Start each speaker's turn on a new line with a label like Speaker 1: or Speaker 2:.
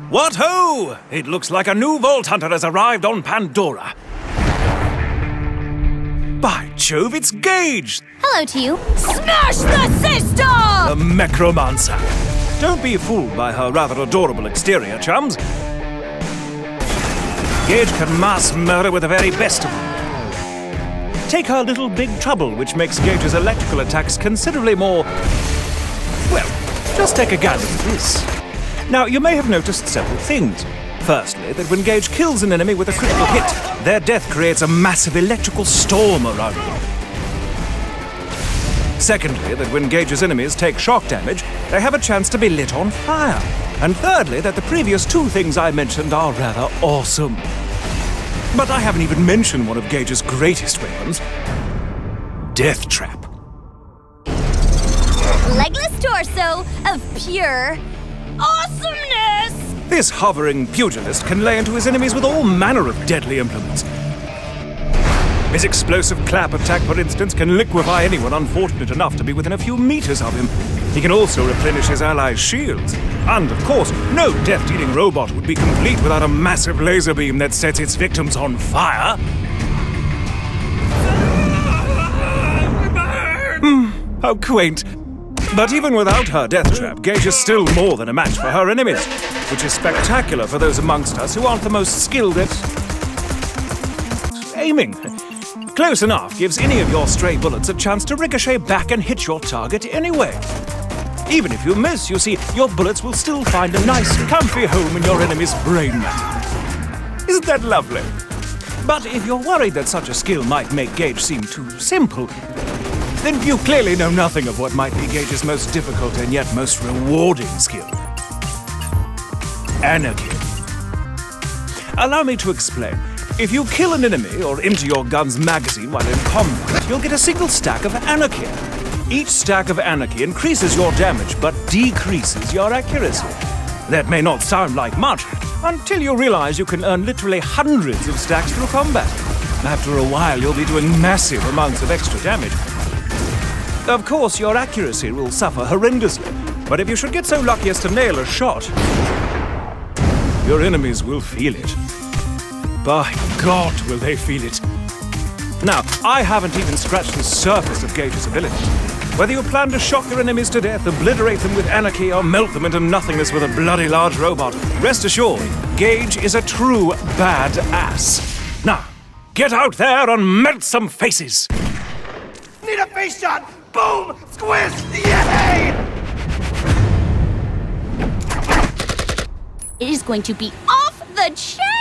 Speaker 1: What ho! It looks like a new Vault Hunter has arrived on Pandora. By Jove, it's Gage!
Speaker 2: Hello to you. Smash the system!
Speaker 1: The Mechromancer. Don't be fooled by her rather adorable exterior, chums. Gage can mass murder with the very best of them. Take her little big trouble, which makes Gage's electrical attacks considerably more... Well, just take a gander at this. Now, you may have noticed several things. Firstly, that when Gage kills an enemy with a critical hit, their death creates a massive electrical storm around them. Secondly, that when Gage's enemies take shock damage, they have a chance to be lit on fire. And thirdly, that the previous two things I mentioned are rather awesome. But I haven't even mentioned one of Gage's greatest weapons, Death Trap.
Speaker 2: Legless torso of pure awesomeness!
Speaker 1: This hovering pugilist can lay into his enemies with all manner of deadly implements. His explosive clap attack, for instance, can liquefy anyone unfortunate enough to be within a few meters of him. He can also replenish his allies' shields. And, of course, no death-dealing robot would be complete without a massive laser beam that sets its victims on fire. How quaint. But even without her death trap, Gage is still more than a match for her enemies, which is spectacular for those amongst us who aren't the most skilled at aiming. Close enough gives any of your stray bullets a chance to ricochet back and hit your target anyway. Even if you miss, you see, your bullets will still find a nice, comfy home in your enemy's brain matter. Isn't that lovely? But if you're worried that such a skill might make Gage seem too simple, then you clearly know nothing of what might be Gage's most difficult and yet most rewarding skill. Anarchy. Allow me to explain. If you kill an enemy or empty your gun's magazine while in combat, you'll get a single stack of anarchy. Each stack of anarchy increases your damage but decreases your accuracy. That may not sound like much until you realize you can earn literally hundreds of stacks through combat. After a while, you'll be doing massive amounts of extra damage. Of course, your accuracy will suffer horrendously, but if you should get so lucky as to nail a shot, your enemies will feel it. By God, will they feel it. Now, I haven't even scratched the surface of Gage's ability. Whether you plan to shock your enemies to death, obliterate them with anarchy, or melt them into nothingness with a bloody large robot, rest assured, Gage is a true badass. Now, get out there and melt some faces!
Speaker 3: Need a face shot! Boom! Squish! Yay!
Speaker 2: It is going to be off the chain!